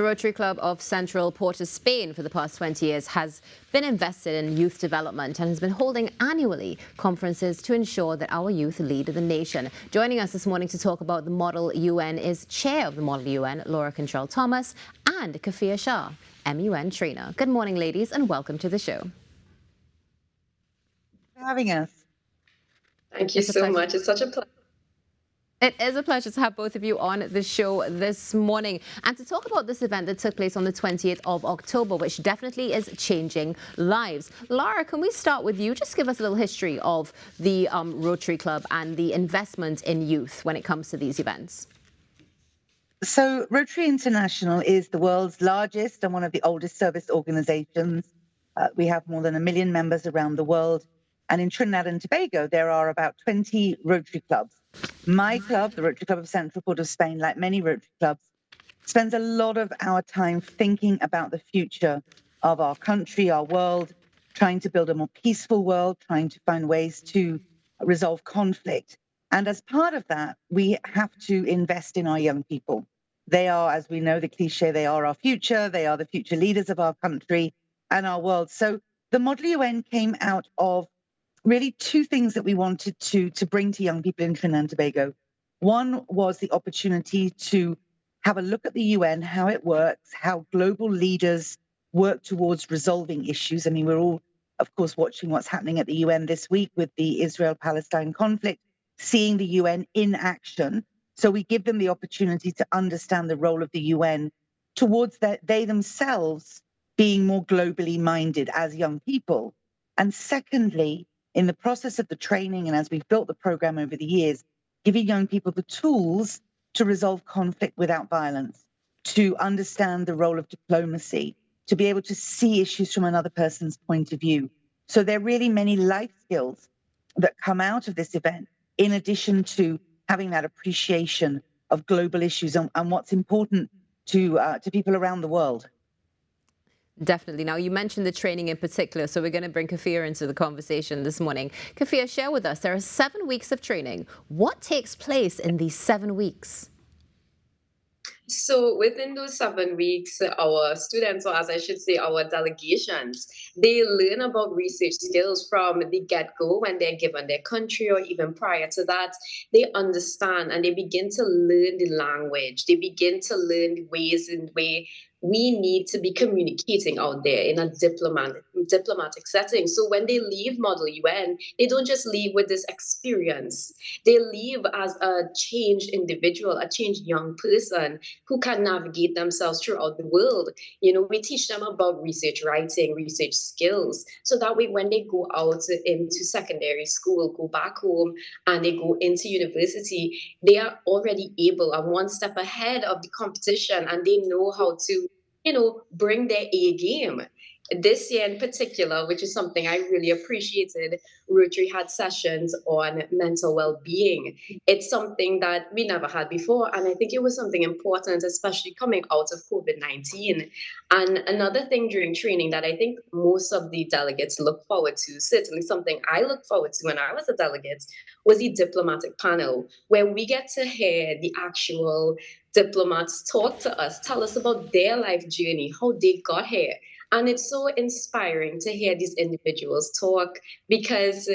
The Rotary Club of Central Porto, Spain, for the past 20 years has been invested in youth development and has been holding annually conferences to ensure that our youth lead the nation. Joining us this morning to talk about the Model UN is Chair of the Model UN, Laura Control-Thomas, and Kafia Shah, MUN trainer. Good morning, ladies, and welcome to the show. Thanks for having us. Thank you so much. It's such a pleasure. It is a pleasure to have both of you on the show this morning and to talk about this event that took place on the 20th of October, which definitely is changing lives. Laura, can we start with you? Just give us a little history of the Rotary Club and the investment in youth when it comes to these events. So Rotary International is the world's largest and one of the oldest service organizations. We have more than 1 million members around the world. And in Trinidad and Tobago, there are about 20 Rotary clubs. My club, the Rotary Club of Central Porto, Spain, like many Rotary clubs, spends a lot of our time thinking about the future of our country, our world, trying to build a more peaceful world, trying to find ways to resolve conflict. And as part of that, we have to invest in our young people. They are, as we know, the cliche, they are our future. They are the future leaders of our country and our world. So the Model UN came out of really two things that we wanted to bring to young people in Trinidad and Tobago. One was the opportunity to have a look at the UN, how it works, how global leaders work towards resolving issues. I mean, we're all, of course, watching what's happening at the UN this week with the Israel-Palestine conflict, seeing the UN in action. So we give them the opportunity to understand the role of the UN towards they themselves being more globally minded as young people. And secondly, in the process of the training and as we've built the program over the years, giving young people the tools to resolve conflict without violence, to understand the role of diplomacy, to be able to see issues from another person's point of view. So there are really many life skills that come out of this event, in addition to having that appreciation of global issues and what's important to people around the world. Definitely. Now, you mentioned the training in particular, so we're going to bring Kafia into the conversation this morning. Kafia, share with us, there are 7 weeks of training. What takes place in these 7 weeks? So within those 7 weeks, our students, or as I should say, our delegations, they learn about research skills from the get-go when they're given their country, or even prior to that. They understand and they begin to learn the language. They begin to learn the ways in which we need to be communicating out there in a diplomatic setting. So when they leave Model UN, they don't just leave with this experience. They leave as a changed individual, a changed young person who can navigate themselves throughout the world. You know, we teach them about research writing, research skills, so that way when they go out into secondary school, go back home, and they go into university, they are already able and one step ahead of the competition, and they know how to, you know, bring their A game. This year in particular, which is something I really appreciated, Rotary had sessions on mental well-being. It's something that we never had before, and I think it was something important, especially coming out of COVID-19. And another thing during training that I think most of the delegates look forward to, certainly something I looked forward to when I was a delegate, was the diplomatic panel, where we get to hear the actual diplomats talk to us, tell us about their life journey, how they got here. And it's so inspiring to hear these individuals talk, because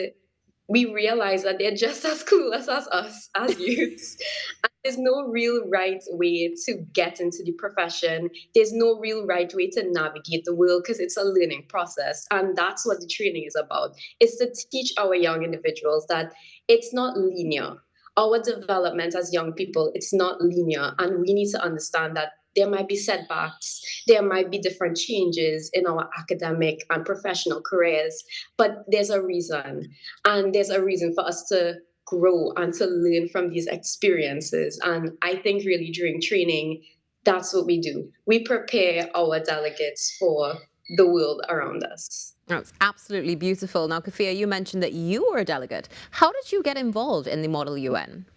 we realize that they're just as cool as us as youths. And there's no real right way to get into the profession. There's no real right way to navigate the world, because it's a learning process. And that's what the training is about. It's to teach our young individuals that it's not linear. Our development as young people, it's not linear. And we need to understand that there might be setbacks, there might be different changes in our academic and professional careers, but there's a reason. And there's a reason for us to grow and to learn from these experiences. And I think really during training, that's what we do. We prepare our delegates for the world around us. Oh, it's absolutely beautiful. Now, Kafia, you mentioned that you were a delegate. How did you get involved in the Model UN?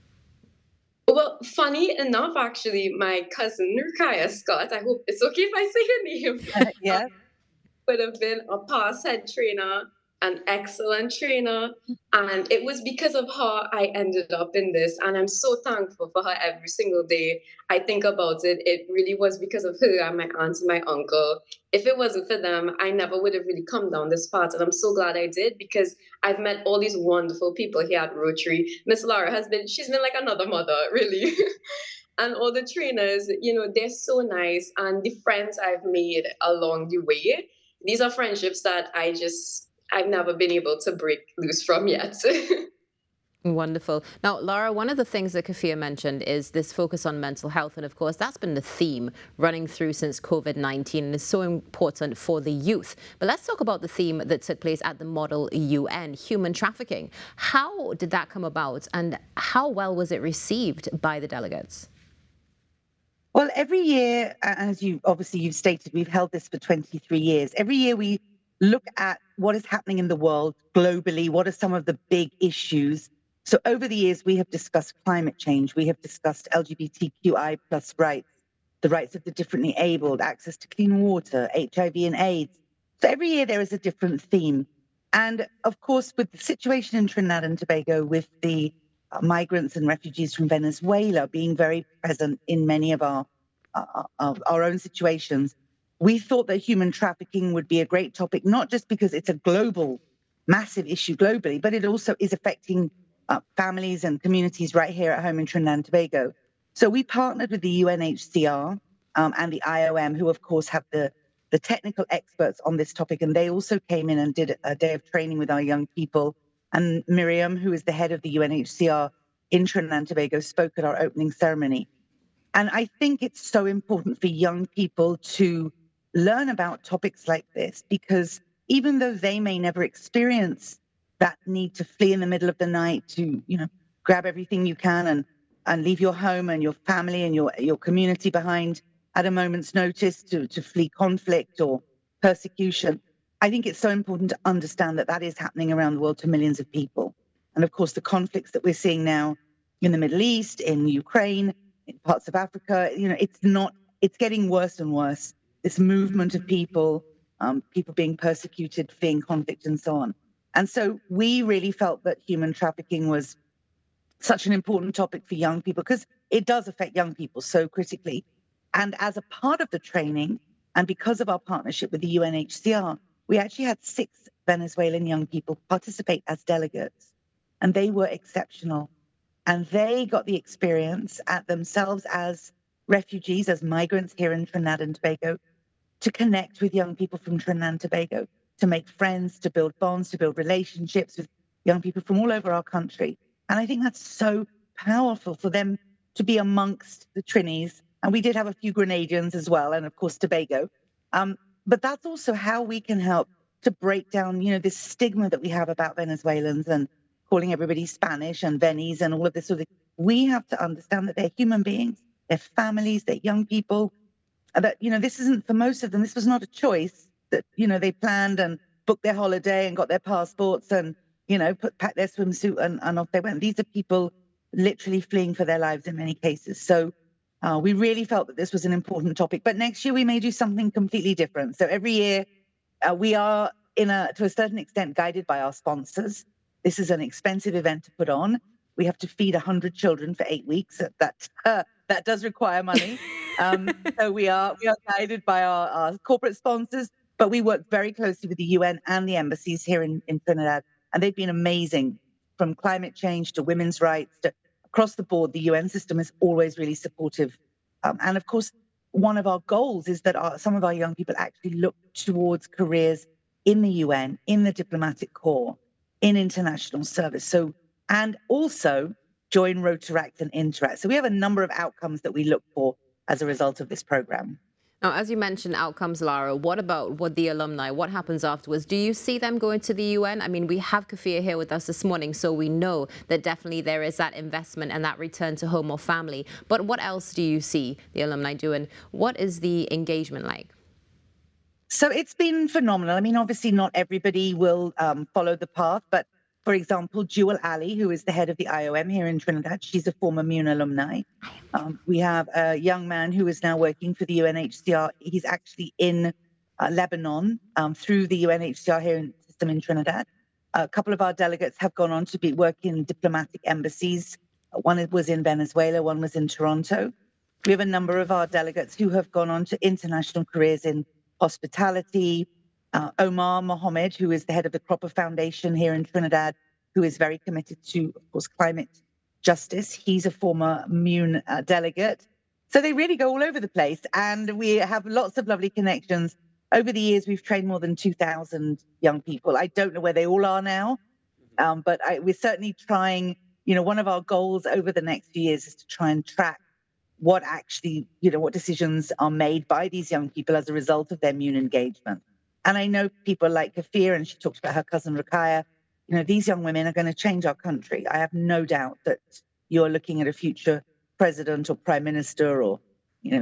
Well, funny enough, actually, my cousin, Rukaya Scott, I hope it's okay if I say her name. Yeah. Would have been a past head trainer an excellent trainer. And it was because of her I ended up in this. And I'm so thankful for her every single day. I think about it. It really was because of her and my aunt and my uncle. If it wasn't for them, I never would have really come down this path. And I'm so glad I did, because I've met all these wonderful people here at Rotary. Miss Laura she's been like another mother, really. And all the trainers, they're so nice. And the friends I've made along the way, these are friendships that I've never been able to break loose from yet. Wonderful. Now, Laura, one of the things that Kafia mentioned is this focus on mental health. And of course, that's been the theme running through since COVID-19 and is so important for the youth. But let's talk about the theme that took place at the Model UN, human trafficking. How did that come about, and how well was it received by the delegates? Well, every year, as you've stated, we've held this for 23 years. Every year we look at what is happening in the world globally, what are some of the big issues. So over the years, we have discussed climate change, we have discussed LGBTQI plus rights, the rights of the differently abled, access to clean water, HIV and AIDS. So every year there is a different theme. And of course, with the situation in Trinidad and Tobago, with the migrants and refugees from Venezuela being very present in many of our own situations, we thought that human trafficking would be a great topic, not just because it's a global, massive issue globally, but it also is affecting families and communities right here at home in Trinidad and Tobago. So we partnered with the UNHCR and the IOM, who of course have the technical experts on this topic, and they also came in and did a day of training with our young people. And Miriam, who is the head of the UNHCR in Trinidad and Tobago, spoke at our opening ceremony. And I think it's so important for young people to learn about topics like this, because even though they may never experience that need to flee in the middle of the night to, grab everything you can and leave your home and your family and your community behind at a moment's notice to flee conflict or persecution, I think it's so important to understand that that is happening around the world to millions of people. And of course, the conflicts that we're seeing now in the Middle East, in Ukraine, in parts of Africa, it's getting worse and worse. This movement of people, people being persecuted, fleeing conflict and so on. And so we really felt that human trafficking was such an important topic for young people, because it does affect young people so critically. And as a part of the training, and because of our partnership with the UNHCR, we actually had 6 Venezuelan young people participate as delegates, and they were exceptional. And they got the experience at themselves as refugees, as migrants here in Trinidad and Tobago, to connect with young people from Trinidad and Tobago, to make friends, to build bonds, to build relationships with young people from all over our country. And I think that's so powerful for them to be amongst the Trinis. And we did have a few Grenadians as well, and of course Tobago. But that's also how we can help to break down, this stigma that we have about Venezuelans and calling everybody Spanish and Venice and all of this sort of thing. We have to understand that they're human beings, they're families, they're young people, and that, this isn't, for most of them, this was not a choice that, they planned and booked their holiday and got their passports and, packed their swimsuit and off they went. These are people literally fleeing for their lives in many cases. So we really felt that this was an important topic. But next year we may do something completely different. So every year we are to a certain extent guided by our sponsors. This is an expensive event to put on. We have to feed 100 children for 8 weeks. That does require money. So we are guided by our corporate sponsors, but we work very closely with the UN and the embassies here in Trinidad, and they've been amazing. From climate change to women's rights to across the board, the UN system is always really supportive. And of course, one of our goals is that some of our young people actually look towards careers in the UN, in the diplomatic corps, in international service. So, and also join Rotaract and Interact. So we have a number of outcomes that we look for as a result of this program. Now, as you mentioned, outcomes, Lara, what about the alumni? What happens afterwards? Do you see them going to the UN? I mean, we have Kafia here with us this morning, so we know that definitely there is that investment and that return to home or family. But what else do you see the alumni doing? What is the engagement like? So it's been phenomenal. I mean, obviously not everybody will follow the path, but for example, Jewel Ali, who is the head of the IOM here in Trinidad, she's a former MUN alumni. We have a young man who is now working for the UNHCR. He's actually in Lebanon through the UNHCR here system in Trinidad. A couple of our delegates have gone on to work in diplomatic embassies. One was in Venezuela, one was in Toronto. We have a number of our delegates who have gone on to international careers in hospitality. Omar Mohammed, who is the head of the Cropper Foundation here in Trinidad, who is very committed to, of course, climate justice. He's a former MUN delegate. So they really go all over the place, and we have lots of lovely connections. Over the years, we've trained more than 2,000 young people. I don't know where they all are now, but we're certainly trying. One of our goals over the next few years is to try and track what actually, what decisions are made by these young people as a result of their MUN engagement. And I know people like Kafir, and she talked about her cousin Ruqayya. These young women are going to change our country. I have no doubt that you're looking at a future president or prime minister or,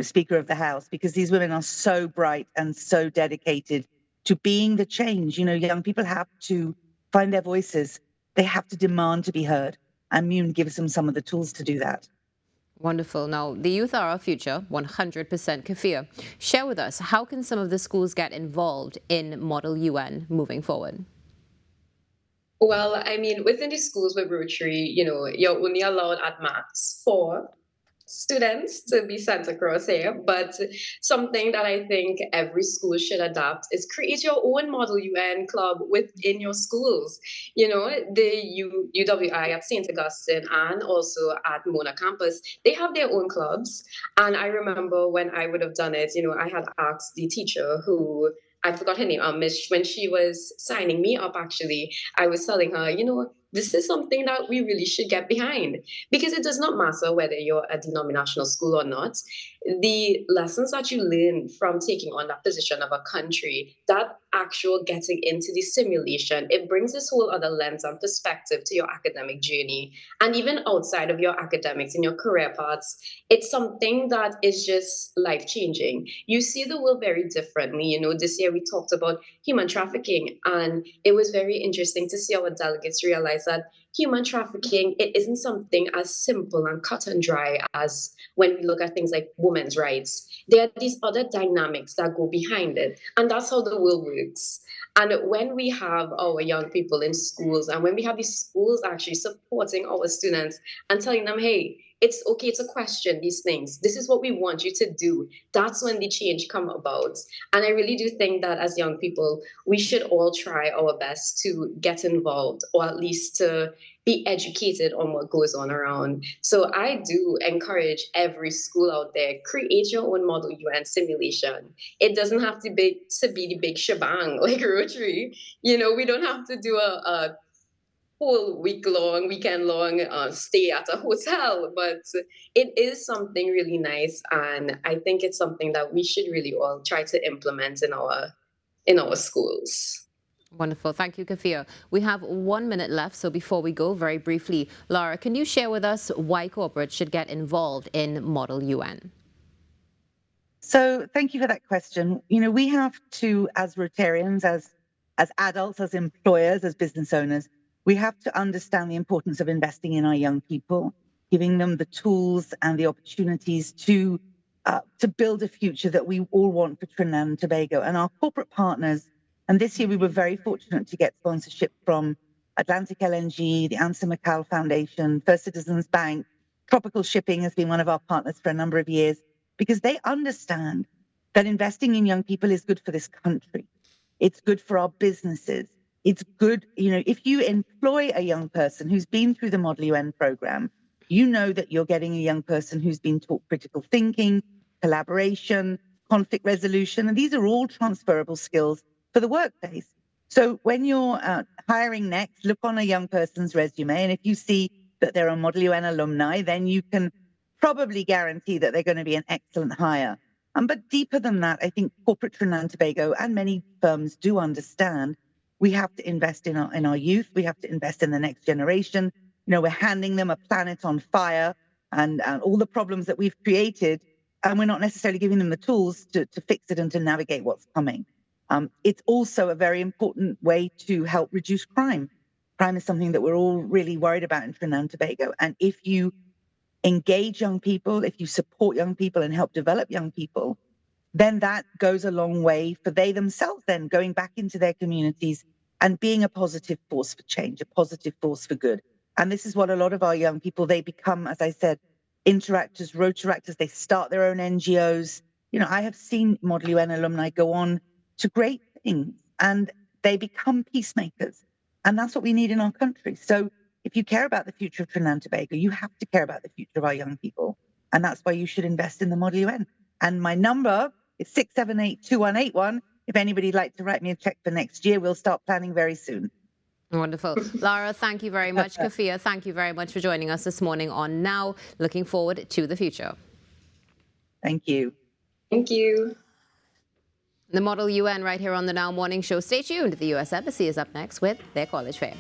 speaker of the house, because these women are so bright and so dedicated to being the change. Young people have to find their voices. They have to demand to be heard. And MUN gives them some of the tools to do that. Wonderful. Now, the youth are our future, 100%. Kafir, share with us, how can some of the schools get involved in Model UN moving forward? Well, I mean, within the schools with Rotary, you're only allowed at max 4 students to be sent across here. But something that I think every school should adapt is create your own Model UN club within your schools. The UWI at St. Augustine and also at Mona campus, they have their own clubs. And I remember when I would have done it, I had asked the teacher who, I forgot her name, Miss, when she was signing me up, actually, I was telling her, this is something that we really should get behind, because it does not matter whether you're a denominational school or not. The lessons that you learn from taking on that position of a country, that actual getting into the simulation, it brings this whole other lens and perspective to your academic journey. And even outside of your academics and your career paths, it's something that is just life-changing. You see the world very differently. This year we talked about human trafficking, and it was very interesting to see our delegates realize that human trafficking, it isn't something as simple and cut and dry as when we look at things like women's rights. There are these other dynamics that go behind it, and that's how the world works. And when we have our young people in schools, and when we have these schools actually supporting our students and telling them, hey, it's okay to question these things. This is what we want you to do. That's when the change come about. And I really do think that as young people, we should all try our best to get involved, or at least to be educated on what goes on around. So I do encourage every school out there, create your own Model UN simulation. It doesn't have to be the big shebang like Rotary. We don't have to do a whole weekend long stay at a hotel, but it is something really nice, and I think it's something that we should really all try to implement in our schools. Wonderful. Thank you, Kafir. We have 1 minute left, so before we go, very briefly, Laura, can you share with us why corporates should get involved in Model UN? So thank you for that question. We have to, as Rotarians, as adults, as employers, as business owners, we have to understand the importance of investing in our young people, giving them the tools and the opportunities to build a future that we all want for Trinidad and Tobago. And our corporate partners, and this year we were very fortunate to get sponsorship from Atlantic LNG, the Ansa McCall Foundation, First Citizens Bank. Tropical Shipping has been one of our partners for a number of years, because they understand that investing in young people is good for this country. It's good for our businesses. It's good, if you employ a young person who's been through the Model UN program, you know that you're getting a young person who's been taught critical thinking, collaboration, conflict resolution, and these are all transferable skills for the workplace. So when you're hiring next, look on a young person's resume, and if you see that they're a Model UN alumni, then you can probably guarantee that they're going to be an excellent hire. But deeper than that, I think corporate Trinidad and Tobago and many firms do understand we have to invest in our youth. We have to invest in the next generation. We're handing them a planet on fire and all the problems that we've created, and we're not necessarily giving them the tools to fix it and to navigate what's coming. It's also a very important way to help reduce crime. Crime is something that we're all really worried about in Trinidad and Tobago. And if you engage young people, if you support young people and help develop young people, then that goes a long way for they themselves then going back into their communities and being a positive force for change, a positive force for good. And this is what a lot of our young people, they become, as I said, interactors, Rotaractors. They start their own NGOs. I have seen Model UN alumni go on to great things, and they become peacemakers. And that's what we need in our country. So if you care about the future of Trinidad and Tobago, you have to care about the future of our young people. And that's why you should invest in the Model UN. And my number is 678-2181. If anybody'd like to write me a check for next year, we'll start planning very soon. Wonderful. Lara, thank you very much. Kafia, thank you very much for joining us this morning on Now. Looking forward to the future. Thank you. Thank you. The Model UN right here on the Now Morning Show. Stay tuned. The U.S. Embassy is up next with their college fair.